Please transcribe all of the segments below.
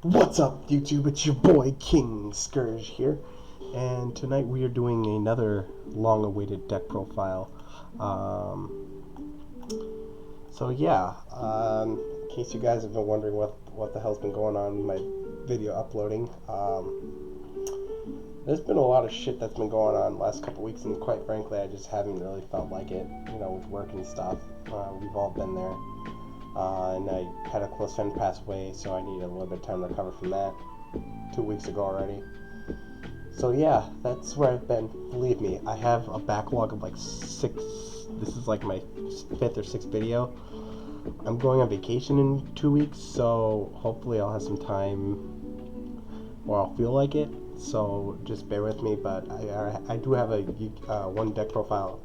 What's up, YouTube? It's your boy King Scourge here, and tonight we are doing another long-awaited deck profile. So yeah, in case you guys have been wondering what the hell's been going on with my video uploading, there's been a lot of shit that's been going on the last couple weeks, and quite frankly, I just haven't really felt like it. You know, with work and stuff, we've all been there. And I had a close friend pass away, so I needed a little bit of time to recover from that 2 weeks ago already. So yeah, that's where I've been. Believe me, I have a backlog of like 6. This is like my 5th or 6th video. I'm going on vacation in 2 weeks, so hopefully I'll have some time, or I'll feel like it. So just bear with me, but I do have a one deck profile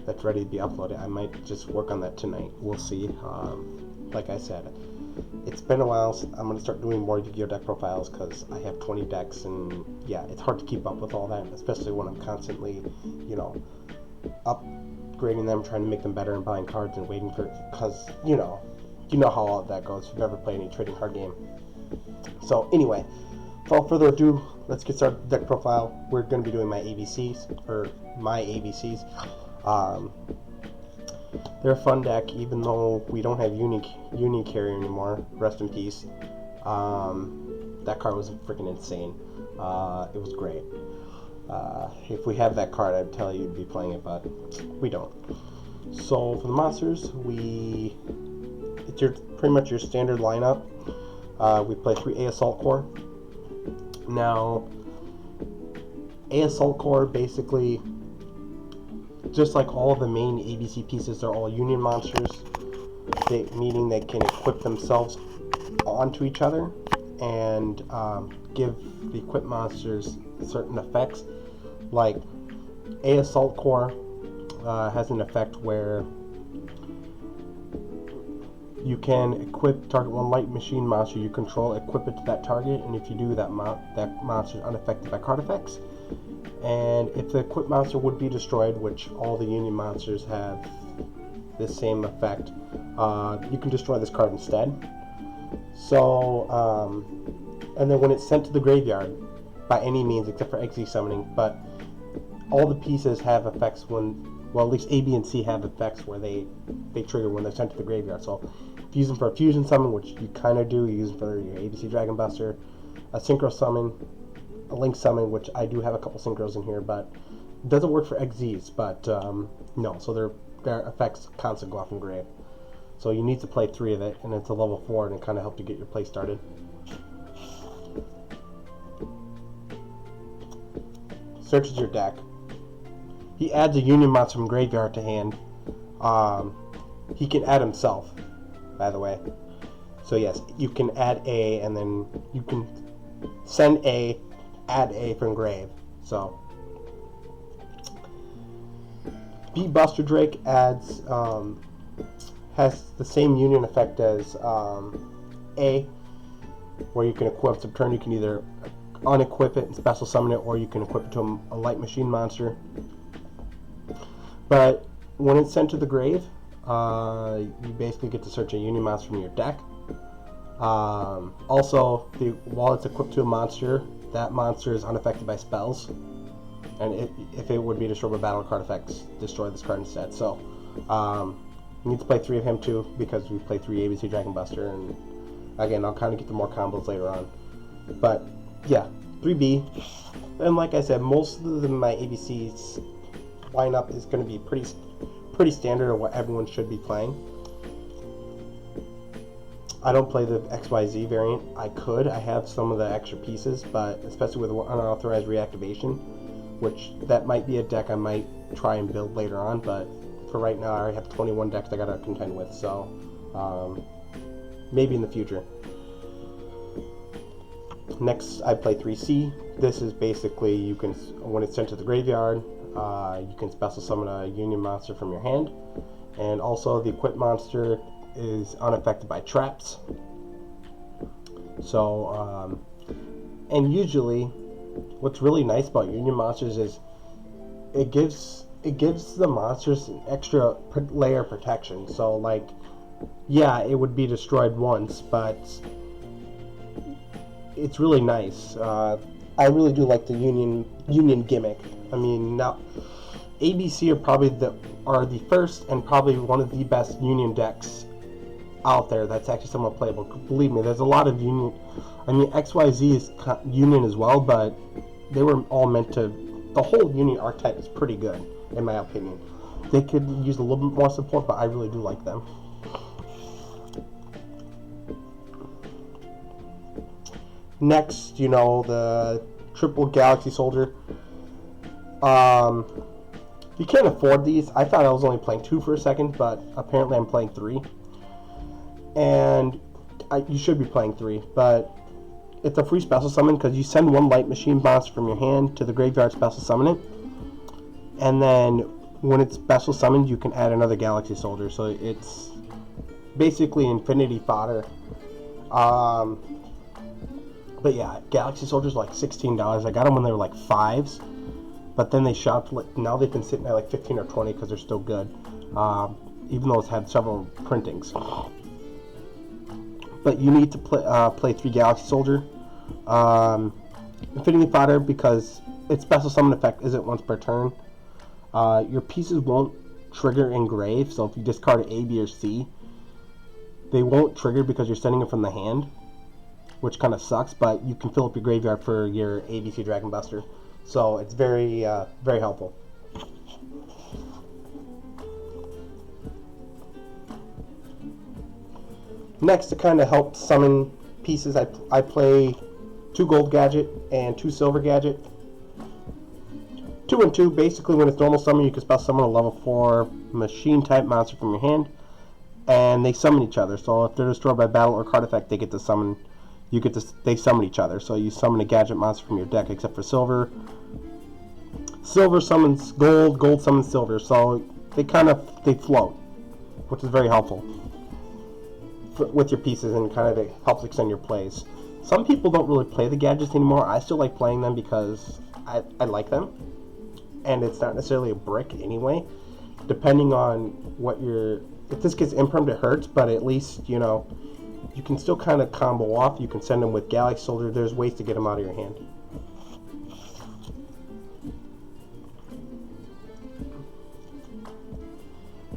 that's ready to be uploaded. I might just work on that tonight. We'll see. Like I said, it's been a while. So I'm gonna start doing more Yu-Gi-Oh deck profiles because I have 20 decks, and yeah, it's hard to keep up with all that, especially when I'm constantly, you know, upgrading them, trying to make them better, and buying cards and waiting for. Because you know how all that goes. If you've ever played any trading card game. So anyway, without further ado, let's get started with the deck profile. We're going to be doing my ABCs, or my ABCs. They're a fun deck, even though we don't have Uni Carrier anymore. Rest in peace. That card was freaking insane. It was great. If we have that card, I'd tell you to be playing it, but we don't. So for the monsters, it's pretty much your standard lineup. We play 3 A Assault Core. Now, A Assault Core basically, just like all the main ABC pieces, they're all union monsters, meaning they can equip themselves onto each other and give the equipped monsters certain effects. Like A Assault Core has an effect where you can equip target one light machine monster you control, equip it to that target, and if you do, that monster is unaffected by card effects. And if the equipped monster would be destroyed, which all the union monsters have this same effect, you can destroy this card instead. So, and then when it's sent to the graveyard, by any means except for XZ summoning, but all the pieces have effects well, at least A, B, and C have effects where they trigger when they're sent to the graveyard. So if you use them for a fusion summon, which you kind of do, you use them for your ABC Dragon Buster, a synchro summon, a link summon, which I do have a couple synchros in here, but it doesn't work for XZs, but no, so their effects constantly go off in grave. So you need to play 3 of it, and it's a level 4, and it kind of helps you get your play started. Searches your deck. He adds a union monster from graveyard to hand. He can add himself, by the way. So yes, you can add A, and then you can send A, add A from grave. So B Buster Drake adds has the same union effect as A, where you can equip subturn. You can either unequip it and special summon it, or you can equip it to a light machine monster. But when it's sent to the grave, you basically get to search a union monster from your deck. Also, while it's equipped to a monster, that monster is unaffected by spells. And if it would be destroyed by battle card effects, destroy this card instead. So, you need to play 3 of him too, because we play 3 ABC Dragon Buster. And again, I'll kind of get to more combos later on. But yeah, 3B. And like I said, most of my ABCs lineup is going to be pretty standard of what everyone should be playing. I don't play the XYZ variant. I have some of the extra pieces, but especially with unauthorized reactivation, which that might be a deck I might try and build later on, but for right now I have 21 decks I gotta contend with, so maybe in the future. Next, I play 3C. This is basically, you can, when it's sent to the graveyard, you can special summon a union monster from your hand, and also the equipped monster is unaffected by traps. So, and usually, what's really nice about union monsters is it gives the monsters an extra layer of protection. So, like, yeah, it would be destroyed once, but it's really nice. I really do like the Union gimmick. I mean, now ABC are the first and probably one of the best Union decks out there that's actually somewhat playable. Believe me, there's a lot of Union. I mean, XYZ is Union as well, but they were all meant to. The whole Union archetype is pretty good, in my opinion. They could use a little bit more support, but I really do like them. Next, the triple Galaxy Soldier. You can't afford these. I thought I was only playing 2 for a second, but apparently I'm playing 3. And you should be playing 3, but it's a free special summon because you send 1 light machine monster from your hand to the graveyard, special summon it, and then when it's special summoned, you can add another Galaxy Soldier. So it's basically infinity fodder. But yeah, Galaxy Soldiers are like $16. I got them when they were like 5s, but then they shot. Now they've been sitting at like 15 or 20 because they're still good, even though it's had several printings. But you need to play 3 Galaxy Soldier. Infinity fodder because its special summon effect isn't once per turn. Your pieces won't trigger engrave, so if you discard an A, B, or C, they won't trigger because you're sending it from the hand, which kind of sucks, but you can fill up your graveyard for your ABC Dragon Buster. So it's very, very helpful. Next, to kind of help summon pieces, I play 2 gold gadget and 2 silver gadget. 2 and 2, basically when it's normal summon, you can special summon a level 4 machine type monster from your hand, and they summon each other. So if they're destroyed by battle or card effect, they summon each other. So you summon a gadget monster from your deck, except for silver. Silver summons gold, gold summons silver. So they float, which is very helpful with your pieces, and kind of it helps extend your plays. Some people don't really play the gadgets anymore. I still like playing them because I like them, and it's not necessarily a brick anyway. Depending on what if this gets impermed, it hurts, but at least you can still kind of combo off. You can send them with Galaxy Soldier. There's ways to get them out of your hand.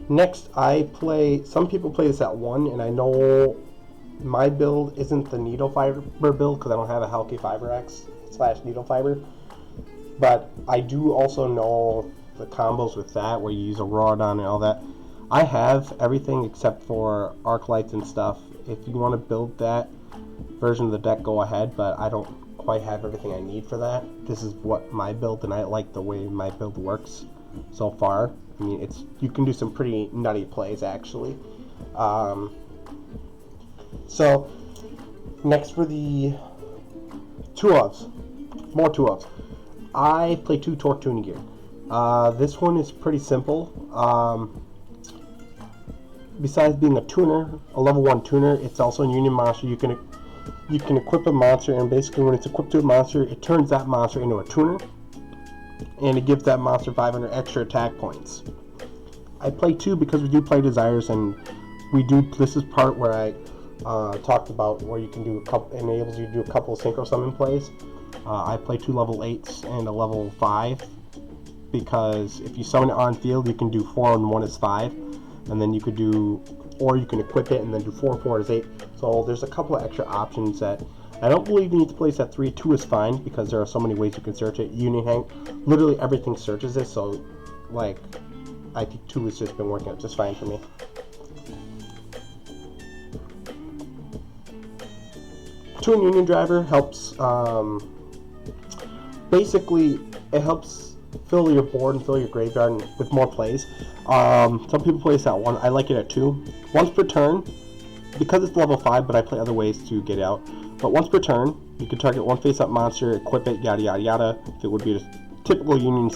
Next, some people play this at 1, and I know my build isn't the Needle Fiber build because I don't have a Halki Fiber X / Needle Fiber, but I do also know the combos with that where you use a Rhodon and all that. I have everything except for Arc Lights and stuff. If you want to build that version of the deck, go ahead, but I don't quite have everything I need for that. This is what my build, and I like the way my build works so far. I mean, you can do some pretty nutty plays, actually. So, next for the 2-ofs. More 2-ofs. I play 2 Torque Tuning Gear. This one is pretty simple. Besides being a tuner, a level 1 tuner, it's also a Union monster. You can equip a monster, and basically when it's equipped to a monster, it turns that monster into a tuner, and it gives that monster 500 extra attack points. I play 2 because we do play Desires, and this is part where I talked about where you can do enables you to do a couple of synchro summon plays. I play 2 level 8s and a level 5 because if you summon it on field, you can do 4 and 1 is 5, and then you can equip it and then do 4 and 4 is 8. So there's a couple of extra options that I don't believe you need to place at 3. 2 is fine because there are so many ways you can search it. Union Hang, literally everything searches it, so I think 2 has just been working out just fine for me. Two in Union Driver helps, basically, it helps fill your board and fill your graveyard with more plays. Some people play this at 1. I like it at 2. Once per turn, because it's level 5, but I play other ways to get out. But once per turn, you can target 1 face-up monster, equip it, yada yada yada. If it would be a typical Union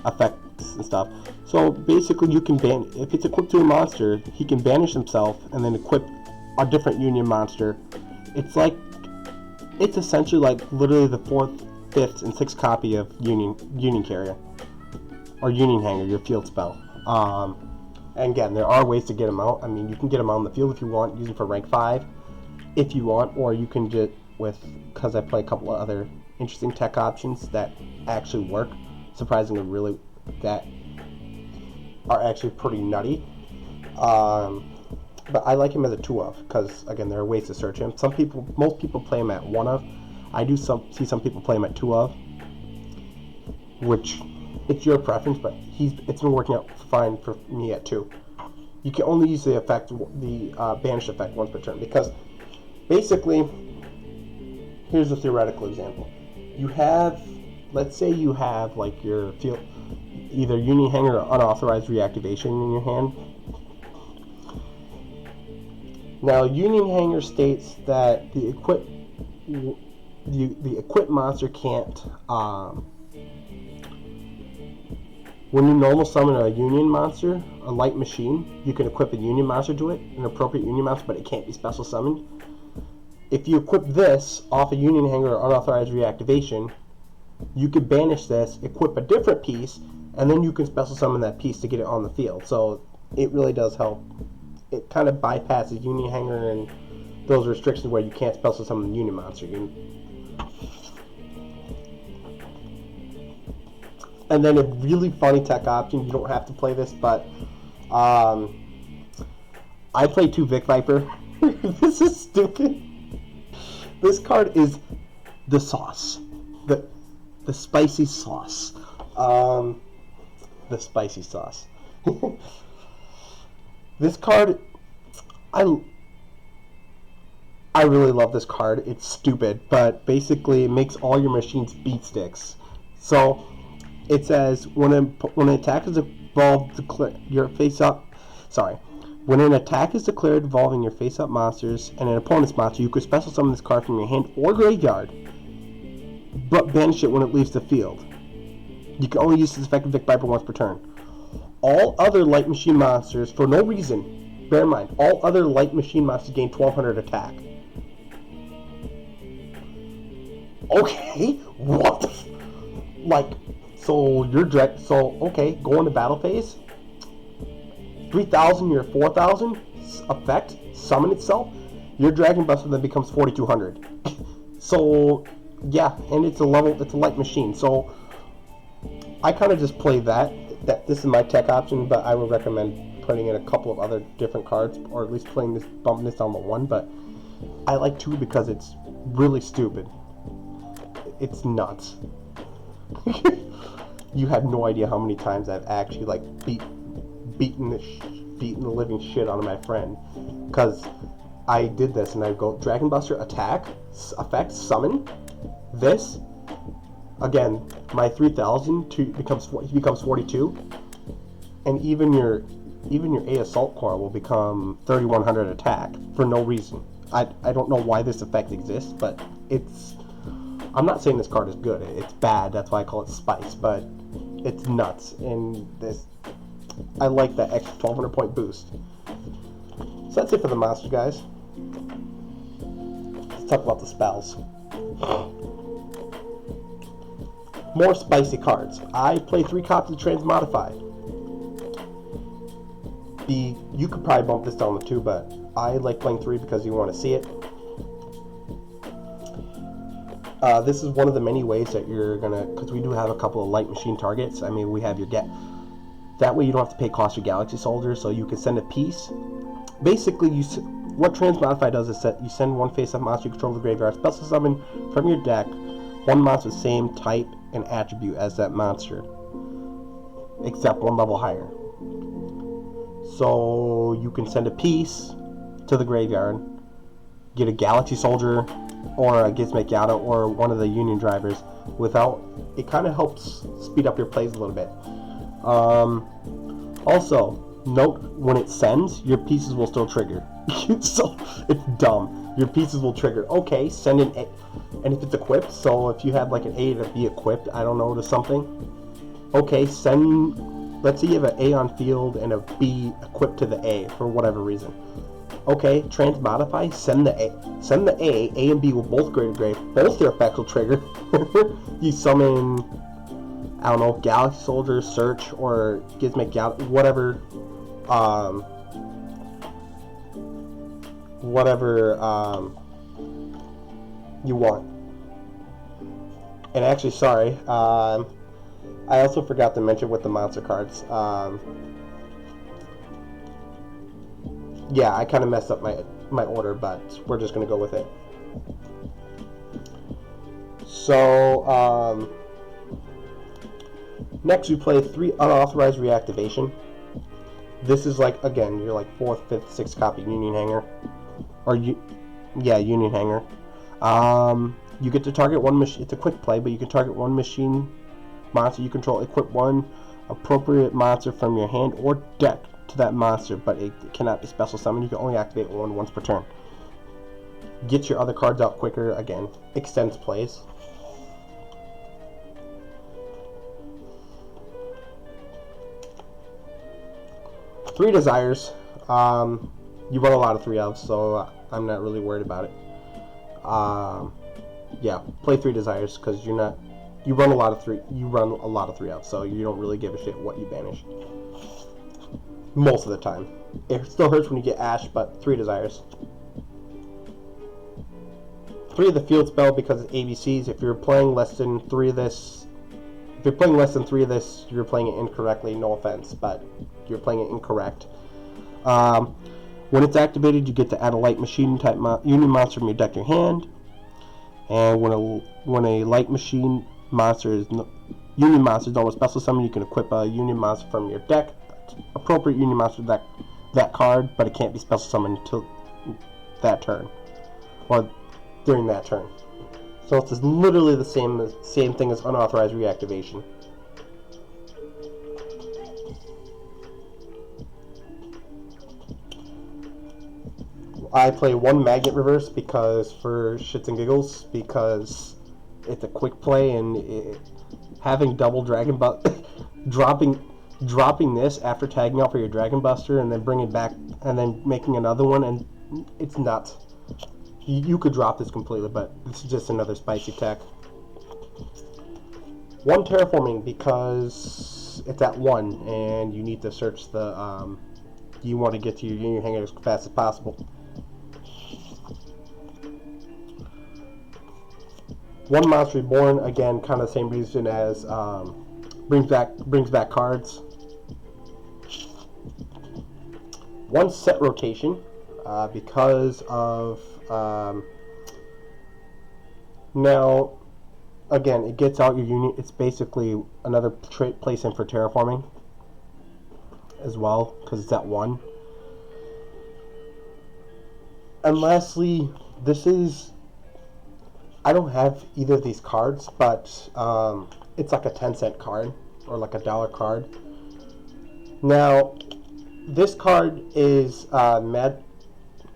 effects and stuff. So basically, you can if it's equipped to a monster, he can banish himself and then equip a different Union monster. It's essentially like literally the 4th, 5th, and 6th copy of Union Carrier or Union Hanger, your field spell. And again, there are ways to get them out. I mean, you can get them out on the field if you want, use them for rank 5 if you want, or you can just with, because I play a couple of other interesting tech options that actually work, surprisingly, really, that are actually pretty nutty. But I like him as a 2 of, because again, there are ways to search him. Most people play him at 1 of. I do see some people play him at 2 of, which it's your preference, but it's been working out fine for me at 2. You can only use the effect, the banish effect, once per turn, because basically, here's a theoretical example. You have, let's say you have like your field, either Union Hanger or unauthorized reactivation in your hand. Now, Union Hanger states that the equip monster can't, when you normal summon a Union monster, a light machine, you can equip a Union monster to it, an appropriate Union monster, but it can't be special summoned. If you equip this off a Union Hanger or unauthorized reactivation, you can banish this, equip a different piece, and then you can special summon that piece to get it on the field. So it really does help. It kind of bypasses Union Hanger and those restrictions where you can't special summon the Union monster. And then a really funny tech option, you don't have to play this, but I play 2 Vic Viper. This is stupid. This card is the sauce. The spicy sauce. The spicy sauce. This card, I really love this card. It's stupid, but basically it makes all your machines beat sticks. So it says when an attack is involved, your face up. Sorry. When an attack is declared involving your face-up monsters and an opponent's monster, you could special summon this card from your hand or graveyard, but banish it when it leaves the field. You can only use this effect of Vic Viper once per turn. All other light machine monsters, for no reason, bear in mind, all other light machine monsters gain 1200 attack. Okay, what the okay, go into battle phase. 3,000, your 4,000 effect, summon itself, your Dragon Buster then becomes 4,200. So, yeah, and it's a light machine. So, I kind of just play that. This is my tech option, but I would recommend putting in a couple of other different cards, or at least bumping this down to 1, but I like 2 because it's really stupid. It's nuts. You have no idea how many times I've actually, beaten the living shit out of my friend, because I did this, and I go Dragon Buster, attack, effect, summon, this, again, my 3,000 becomes 42, and even your A Assault Core will become 3,100 attack for no reason. I don't know why this effect exists, but I'm not saying this card is good. It's bad. That's why I call it spice, but it's nuts. And I like that extra 1,200 point boost. So that's it for the monsters, guys. Let's talk about the spells. More spicy cards. I play 3 copies of Transmodify. You could probably bump this down to 2, but I like playing 3 because you want to see it. This is one of the many ways that you're gonna, because we do have a couple of light machine targets. I mean, we have your that way you don't have to pay cost your Galaxy Soldiers, so you can send a piece. Basically, what Transmodify does is that you send one face-up monster you control the graveyard, special summon from your deck one monster with the same type and attribute as that monster, except 1 level higher. So you can send a piece to the graveyard, get a Galaxy Soldier or a Gizmek Yada or one of the Union drivers without. It kind of helps speed up your plays a little bit. Also, note when it sends, your pieces will still trigger. So it's dumb. Your pieces will trigger. Okay, send an A, and if it's equipped, so if you have like an A to B equipped, I don't know, to something. Okay, let's say you have an A on field and a B equipped to the A for whatever reason. Okay, Transmodify, send the A. A and B will both go to grave. Both their effects will trigger. You summon, I don't know, Galaxy Soldier, Search, or Gizmek Galaxy, whatever you want. And actually, sorry, I also forgot to mention with the monster cards. Yeah, I kind of messed up my order, but we're just going to go with it. So, next we play 3 unauthorized reactivation. This is like, again, you're like 4th, 5th, 6th copy Union Hanger. Union Hanger. You get to target one machine. It's a quick play, but you can target one machine monster you control. Equip one appropriate monster from your hand or deck to that monster, but it cannot be special summoned. You can only activate one once per turn. Get your other cards out quicker. Again, extends plays. Three Desires. You run a lot of 3-ofs, so I'm not really worried about it. Yeah, play 3 Desires because you run a lot of 3-ofs, so you don't really give a shit what you banish. Most of the time. It still hurts when you get Ash, but 3 Desires. 3 of the field spell because it's ABCs. If you're playing less than 3 of this, you're playing it incorrectly. No offense, but you're playing it incorrect. When it's activated, you get to add a light machine type Union monster from your deck to your hand. And when a light machine monster Union monster is known as special summon, you can equip a Union monster from your deck. Appropriate Union monster that card, but it can't be special summoned until that turn or during that turn. So it's literally the same thing as unauthorized reactivation. I play 1 Magnet Reverse because for shits and giggles, because it's a quick play, and having double Dragon dropping this after tagging out for your Dragon Buster and then bringing it back and then making another one, and it's nuts. You could drop this completely, but this is just another spicy tech. 1 Terraforming because it's at 1 and you need to search the you want to get to your Union Hanger as fast as possible. 1 Monster Reborn, again, kind of the same reason as brings back cards. 1 Set Rotation because of now, again, it gets out your Union. It's basically another place in for terraforming as well because it's at 1. And lastly, I don't have either of these cards, but it's like a 10-cent card or like a $1 card. Now, this card is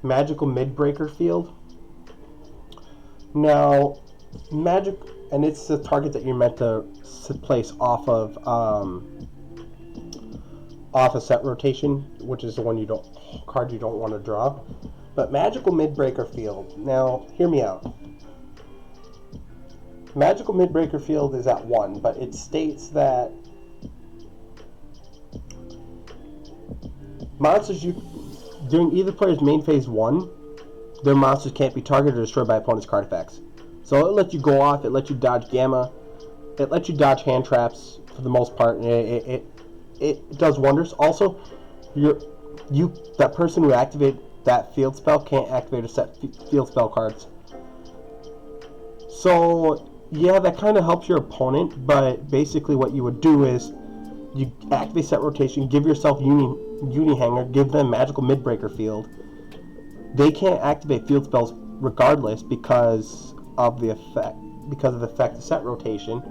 Magical Midbreaker Field. Now, and it's the target that you're meant to place off of set rotation, which is the one card you don't want to draw. But Magical Midbreaker Field. Now, hear me out. Magical Midbreaker Field is at 1, but it states that monsters during either player's main phase 1, their monsters can't be targeted or destroyed by opponent's card effects. So it lets you go off, it lets you dodge Gamma, it lets you dodge hand traps for the most part, and it does wonders. Also, that person who activated that field spell can't activate or set field spell cards. So yeah, that kind of helps your opponent, but basically what you would do is you activate set rotation, give yourself Uni Hanger, give them Magical Midbreaker Field. They can't activate field spells regardless because of the effect of set rotation,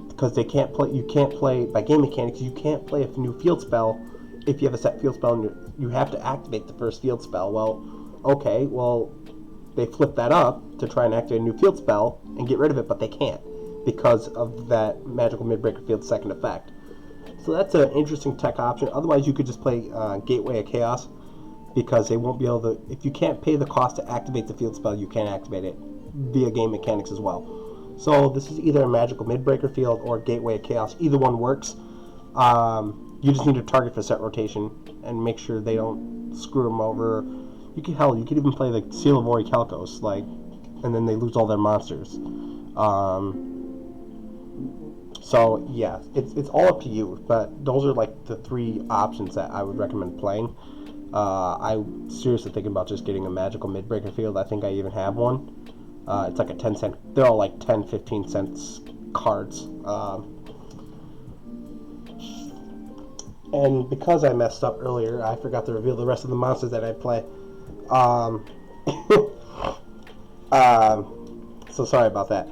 because they can't play. You can't play by game mechanics. You can't play a new field spell if you have a set field spell, and you have to activate the first field spell. Well, okay, they flip that up to try and activate a new field spell and get rid of it, but they can't because of that Magical Midbreaker Field second effect. So that's an interesting tech option. Otherwise, you could just play Gateway of Chaos, because they won't be able to. If you can't pay the cost to activate the field spell, you can't activate it via game mechanics as well. So this is either a Magical Midbreaker Field or Gateway of Chaos. Either one works. You just need to target for set rotation and make sure they don't screw them over. You could even play the Seal of Ori Kelkos. Like, and then they lose all their monsters. So yeah, it's all up to you, but those are like the 3 options that I would recommend playing. I'm seriously thinking about just getting a magical mid-breaker field. I think I even have one. It's like a 10-cent. They're all like 10, 15 cents cards. And because I messed up earlier, I forgot to reveal the rest of the monsters that I play. So sorry about that.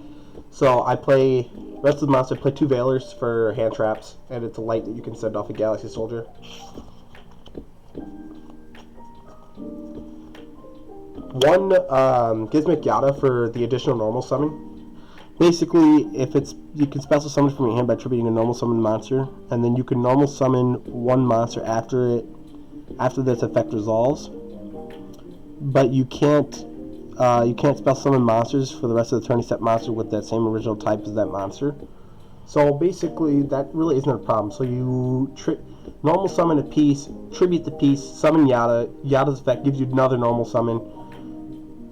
So I play, rest of the monsters, I play 2 Veilers for hand traps, and it's a light that you can send off a Galaxy Soldier. One Gizmic Yada for the additional normal summon. Basically, if it's, you can special summon from your hand by attributing a normal summon monster, and then you can normal summon one monster after this effect resolves. But you can't special summon monsters for the rest of the turn except monster with that same original type as that monster. So basically, that really isn't a problem. So you normal summon a piece, tribute the piece, summon Yada. Yada's effect gives you another normal summon,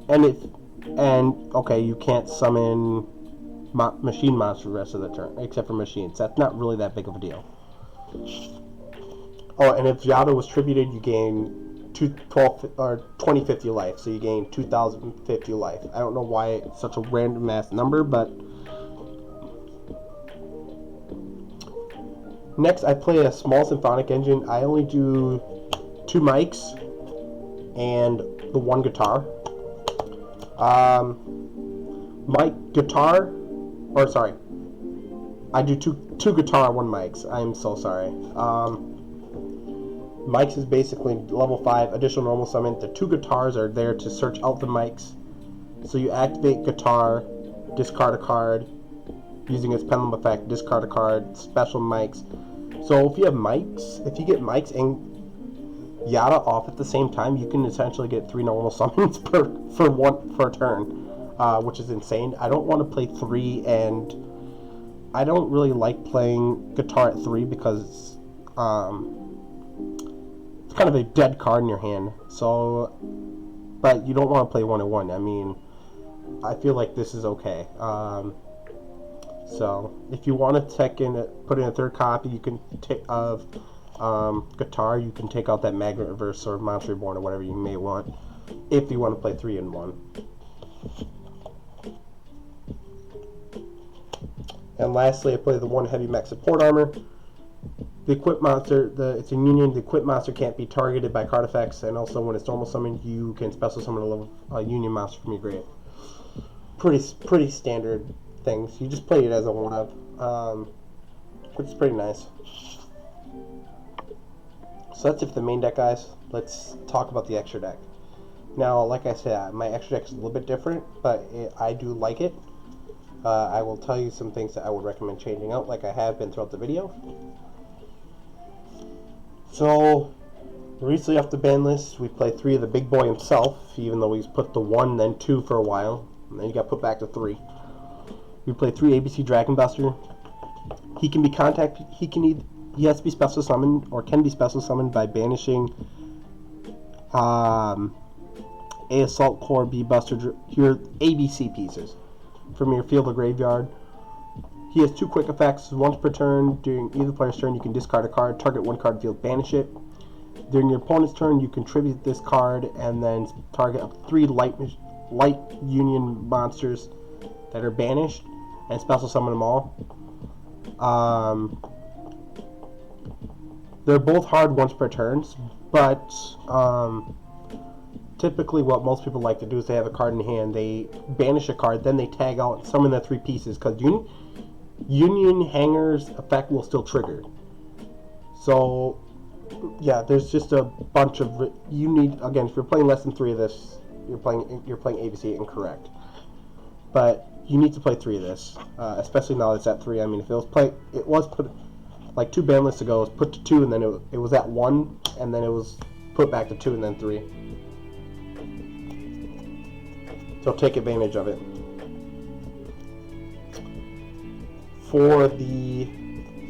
okay, you can't summon machine monster the rest of the turn, except for machines. That's not really that big of a deal. Oh, and if Yada was tributed, you gain 2050 life, so you gain 2050 life. I don't know why it's such a random ass number, but next I play a small Symphonic Engine. I only do 2 mics and the 1 guitar. I do two guitar, 1 mics. I'm so sorry. Mics is basically level 5 additional normal summon. The 2 guitars are there to search out the mics. So you activate guitar, discard a card, using its pendulum effect, discard a card, special mics. So if you have mics, if you get mics and Yada off at the same time, you can essentially get 3 normal summons for a turn, which is insane. I don't want to play 3, and I don't really like playing guitar at 3 because it's kind of a dead card in your hand. So, but you don't want to play 1-1. I mean, I feel like this is okay. So if you want to put in a 3rd copy, you can take of guitar. You can take out that Magnet Reverse or Monster Reborn or whatever you may want, if you want to play 3-1. And lastly, I play the 1 Heavy Mech Support Armor. The equipped monster, it's a union. The equipped monster can't be targeted by card effects, and also when it's normal summoned, you can special summon a union monster from your grave. Pretty standard things. You just play it as a 1-of, which is pretty nice. So that's it for the main deck, guys. Let's talk about the extra deck. Now, like I said, my extra deck is a little bit different, but I do like it. I will tell you some things that I would recommend changing out, like I have been throughout the video. So, recently off the ban list, we played 3 of the big boy himself, even though he's put the 1, then 2 for a while, and then he got put back to 3. We played 3 ABC Dragon Buster. He can be contacted. He has to be special summoned, or can be special summoned by banishing A Assault Core, B Buster, your ABC pieces from your field or graveyard. He has 2 quick effects. Once per turn, during either player's turn, you can discard a card, target 1 card field, banish it. During your opponent's turn, you contribute this card and then target up 3 light union monsters that are banished and special summon them all. They're both hard once per turn, but typically what most people like to do is they have a card in hand, they banish a card, then they tag out and summon the 3 pieces, because Union Hanger's effect will still trigger. So, yeah, there's just a bunch of... again, if you're playing less than 3 of this, you're playing ABC incorrect. But you need to play 3 of this, especially now that it's at 3. I mean, if it was put... Like 2 ban lists ago, it was put to 2, and then it was at 1, and then it was put back to 2, and then 3. So take advantage of it. For the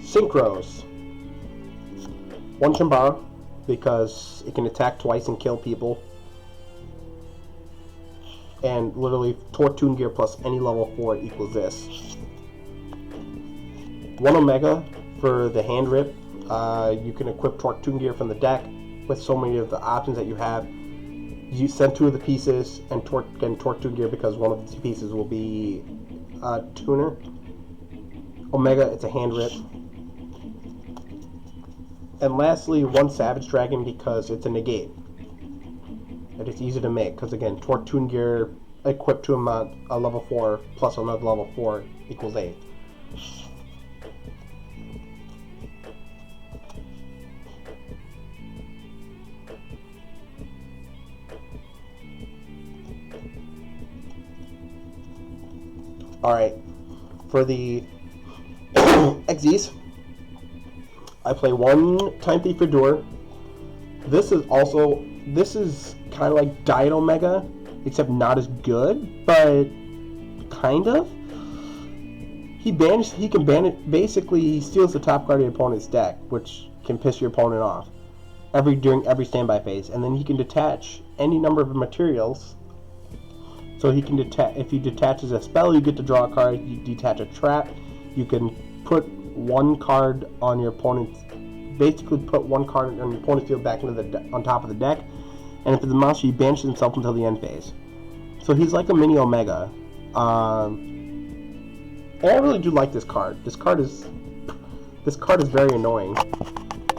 Synchros, 1 Chambara, because it can attack twice and kill people. and literally Torque Tune Gear plus any level 4 equals this. 1 Omega for the hand rip. You can equip Torque Tune Gear from the deck with so many of the options that you have. You send 2 of the pieces and Torque Tune Gear because one of the 2 pieces will be a tuner. Omega, it's a hand rip. And lastly, 1 Savage Dragon because it's a negate. And it's easy to make because again, Torque Tune Gear equipped to a level 4 plus another level 4 equals 8. Alright, for the XZs, I play 1 Time Thief Redoer. This is kind of like Diet Omega, except not as good, but kind of. He can ban it. Basically, he steals the top card of your opponent's deck, which can piss your opponent off during every standby phase, and then he can detach any number of materials. So he can if he detaches a spell, you get to draw a card. You detach a trap, you can put 1 card on your opponent's. Basically, put 1 card on your opponent's field back into on top of the deck, and if it's a monster, he banishes himself until the end phase. So he's like a mini Omega. And I really do like this card. This card is very annoying. I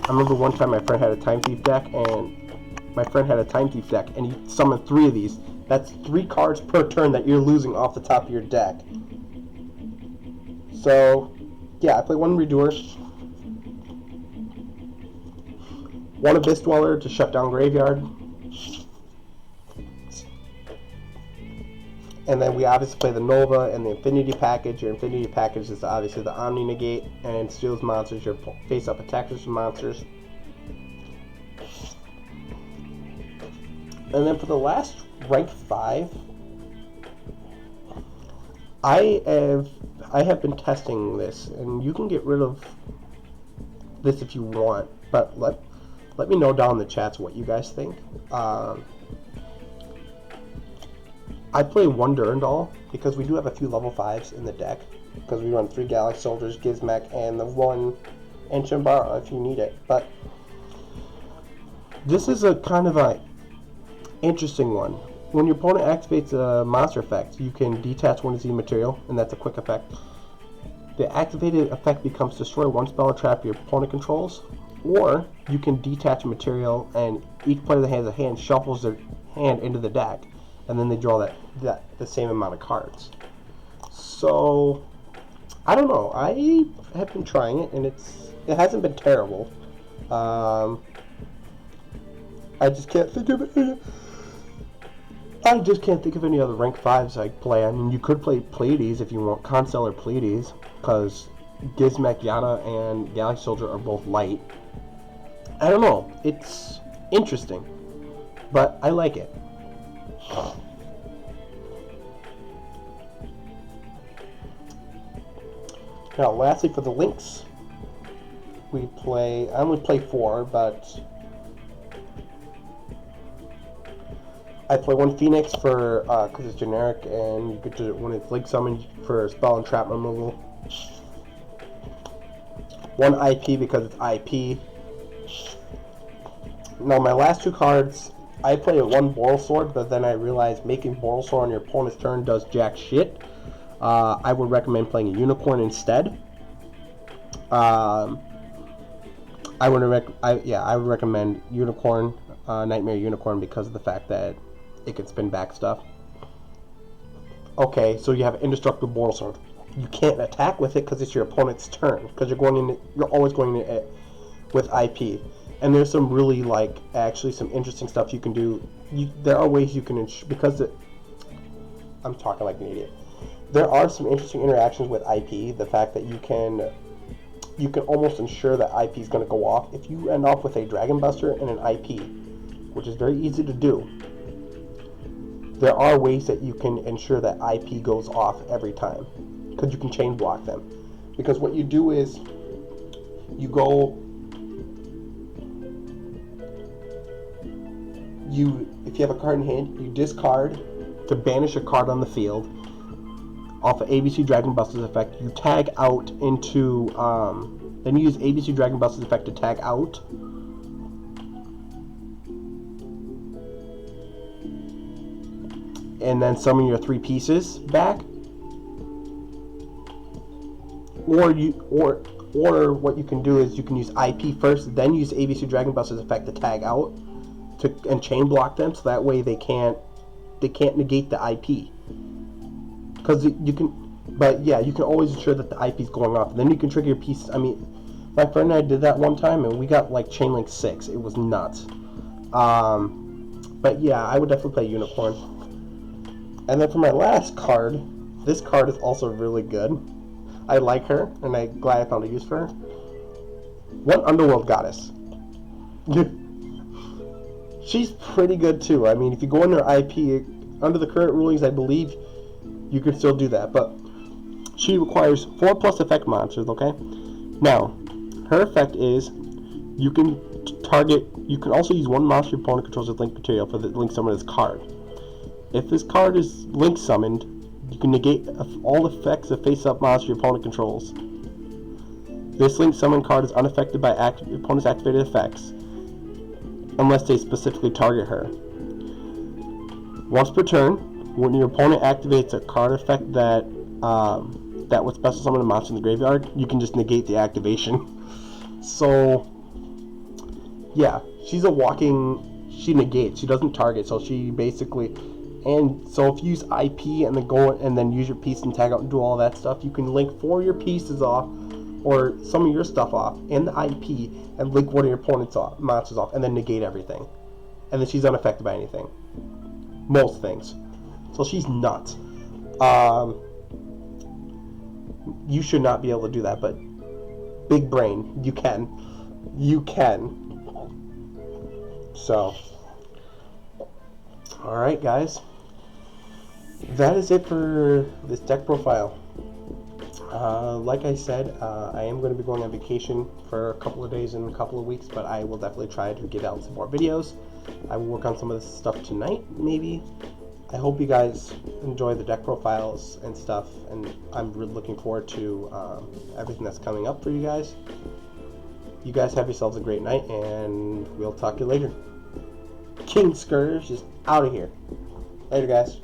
remember one time my friend had a Time Thief deck, and he summoned 3 of these. That's 3 cards per turn that you're losing off the top of your deck. So, yeah, I play 1 Redoer, 1 Abyss Dweller to shut down Graveyard, and then we obviously play the Nova and the Infinity Package. Your Infinity Package is obviously the Omni Negate and steals monsters. Your face-up attacks with monsters. And then for the last rank 5, I have been testing this, and you can get rid of this if you want, but let me know down in the chats what you guys think. I play 1 Durandal because we do have a few level 5s in the deck, because we run 3 Galaxy Soldiers, Gizmek, and the 1 Ancient Bar if you need it. But this is a kind of a interesting one. When your opponent activates a monster effect, you can detach 1 Z material, and that's a quick effect. The activated effect becomes destroy 1 spell or trap your opponent controls, or you can detach a material, and each player that has a hand shuffles their hand into the deck, and then they draw the same amount of cards. So I don't know. I have been trying it, and it hasn't been terrible. I just can't think of it. I just can't think of any other rank 5s I play. I mean, you could play Pleiades if you want, Constellar Pleiades, because Gizmek, Yada, and Galaxy Soldier are both light. I don't know. It's interesting, but I like it. Now, lastly, for the links, I only play 4, but I play 1 Phoenix for because it's generic, and you get to, when it's Link Summon, for spell and trap removal. 1 IP because it's IP. Now, my last 2 cards, I play 1 Boral Sword, but then I realized making Boral Sword on your opponent's turn does jack shit. I would recommend playing a Unicorn instead. I would recommend Unicorn, Nightmare Unicorn, because of the fact that it can spin back stuff. Okay, so you have Indestructible Boral Sword. You can't attack with it because it's your opponent's turn, because you're always going in with IP. And there's some really, actually some interesting stuff you can do. There are ways you can, I'm talking like an idiot. There are some interesting interactions with IP. The fact that you can almost ensure that IP is going to go off. If you end off with a Dragon Buster and an IP, which is very easy to do, there are ways that you can ensure that IP goes off every time, because you can chain block them. Because what you do is, if you have a card in hand, you discard to banish a card on the field off of ABC Dragon Buster's effect. You tag out into, then you use ABC Dragon Buster's effect to tag out. And then summon your 3 pieces back. Or what you can do is you can use IP first, then use ABC Dragon Buster's effect to tag out and chain block them, so that way they can't negate the IP. Because you can, but yeah, you can always ensure that the IP is going off. And then you can trigger your pieces. I mean, my friend and I did that one time, and we got like chain link 6. It was nuts. But yeah, I would definitely play Unicorn. And then for my last card, this card is also really good. I like her, and I'm glad I found a use for her. One Underworld Goddess. She's pretty good too. I mean, if you go under IP, under the current rulings, I believe you could still do that. But she requires 4+ effect monsters, okay? Now, her effect is you can target. You can also use one monster your opponent controls as link material for the link summon of this card. If this card is link summoned, you can negate all effects of face-up monster your opponent controls. This link summon card is unaffected by opponent's activated effects, unless they specifically target her. Once per turn, when your opponent activates a card effect that would special summon a monster in the graveyard, you can just negate the activation. So, yeah, she's a walking. She negates. She doesn't target. So she basically. And so if you use IP and then go and then use your piece and tag out and do all that stuff, you can link 4 of your pieces off, or some of your stuff off, in the IP, and link one of your opponent's monsters off, and then negate everything. And then she's unaffected by anything. Most things. So she's nuts. You should not be able to do that, but big brain, you can. You can. So, alright guys. That is it for this deck profile. Like I said, I am going to be going on vacation for a couple of days and a couple of weeks, but I will definitely try to get out some more videos. I will work on some of this stuff tonight, maybe. I hope you guys enjoy the deck profiles and stuff, and I'm really looking forward to everything that's coming up for you guys. You guys have yourselves a great night, and we'll talk to you later. King Scourge is out of here. Later, guys.